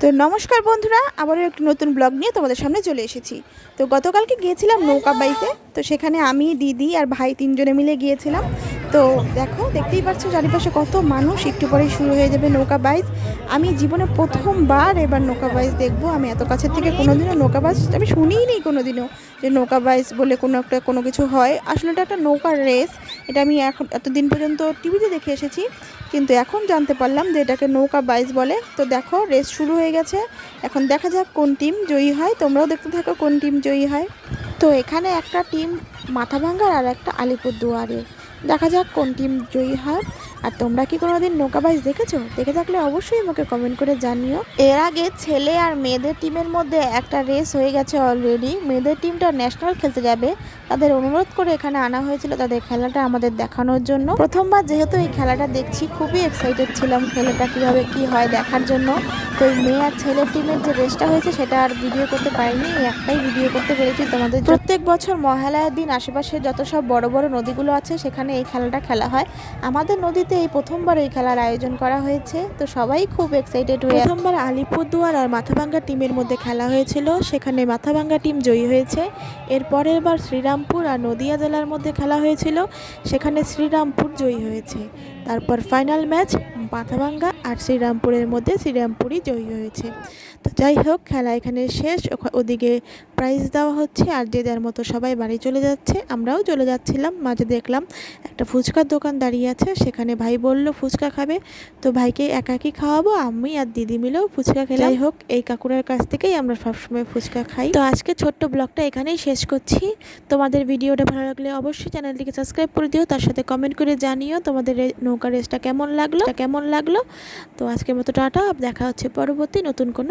তো নমস্কার বন্ধুরা, আবারও একটি নতুন ব্লগ নিয়ে তোমাদের সামনে চলে এসেছি। তো গতকালকে গিয়েছিলাম নৌকা বাইতে। তো সেখানে আমি, দিদি আর ভাই তিনজনে মিলে গিয়েছিলাম। তো দেখতেই পাচ্ছ চারিপাশে কত মানুষ। একটু পরেই শুরু হয়ে যাবে নৌকা বাইচ। আমি জীবনে প্রথমবার এবার নৌকা বাইচ দেখবো। আমি এত কাছের থেকে কোনোদিনও নৌকা বাইচ আমি শুনিই নি কোনোদিনও, যে নৌকা বাইচ বলে কোনো কিছু হয়। আসলে এটা একটা নৌকার রেস। এটা আমি এখন এতদিন পর্যন্ত টিভিতে দেখে এসেছি, কিন্তু এখন জানতে পারলাম যে এটাকে নৌকা বাইচ বলে। তো দেখো রেস শুরু হয়ে গেছে। এখন দেখা যাক কোন টিম জয়ী হয়। তোমরাও দেখতে থাকো কোন টিম জয়ী হয়। তো এখানে একটা টিম মাথাভাঙ্গার আর একটা আলিপুরদুয়ারের। দেখা যাক কোন টিম জয়ী হয়। আর তোমরা কি কোনোদিন নৌকা বাইচ দেখেছো? দেখে থাকলে অবশ্যই আমাকে কমেন্ট করে জানিও। এর আগে ছেলে আর মেয়েদের টিমের মধ্যে একটা রেস হয়ে গেছে অলরেডি। মেয়েদের টিমটা ন্যাশনাল খেলতে যাবে, তাদের অনুরোধ করে এখানে আনা হয়েছিল তাদের খেলাটা আমাদের দেখানোর জন্য। প্রথমবার যেহেতু এই খেলাটা দেখছি, খুবই এক্সাইটেড ছিলাম খেলাটা কীভাবে কী হয় দেখার জন্য। তো এই মেয়ে আর ছেলের টিমের যে রেসটা হয়েছে সেটা আর ভিডিও করতে পারিনি, একটাই ভিডিও করতে পেরেছি তোমাদের। প্রত্যেক বছর মহালয়ার দিন আশেপাশে যত সব বড় বড় নদীগুলো আছে সেখানে এই খেলাটা খেলা হয়। আমাদের নদীতে এই প্রথমবার এই খেলার আয়োজন করা হয়েছে। তো সবাই খুব এক্সাইটেড হয়ে, প্রথমবার আলিপুরদুয়ার আর মাথাভাঙ্গা টিমের মধ্যে খেলা হয়েছিল, সেখানে মাথাভাঙ্গা টিম জয়ী হয়েছে। এর পরের বার শ্রীরামপুর আর নদিয়া জেলার মধ্যে খেলা হয়েছিল, সেখানে শ্রীরামপুর জয়ী হয়েছে। তারপর ফাইনাল ম্যাচ মাথাভাঙ্গা আর শ্রীরামপুরের মধ্যে শ্রীরামপুরই জয়ী হয়েছে। তো যাই হোক, খেলা এখানে শেষ। ওদিকে প্রাইজ দেওয়া হচ্ছে আর যে যার মতো সবাই বাড়ি চলে যাচ্ছে। আমরাও চলে যাচ্ছিলাম। মাঝে দেখলাম একটা ফুচকার দোকান দাঁড়িয়ে আছে, সেখানে ভাই বলল ফুচকা খাবে। তো ভাইকে একাকি খাওয়াবো, আমি আর দিদি মিলেও ফুচকা খেলাম। যাই হোক, এই কাকুরার কাছ থেকেই আমরা সবসময় ফুচকা খাই। তো আজকে ছোট্ট ব্লগটা এখানেই শেষ করছি। তোমাদের ভিডিওটা ভালো লাগলে অবশ্যই চ্যানেলটিকে সাবস্ক্রাইব করে দিও, তার সাথে কমেন্ট করে জানিও তোমাদের নৌকা রেসটা কেমন লাগলো। তো আজকের মতো টাটা, দেখা হচ্ছে পরবর্তী নতুন কোনো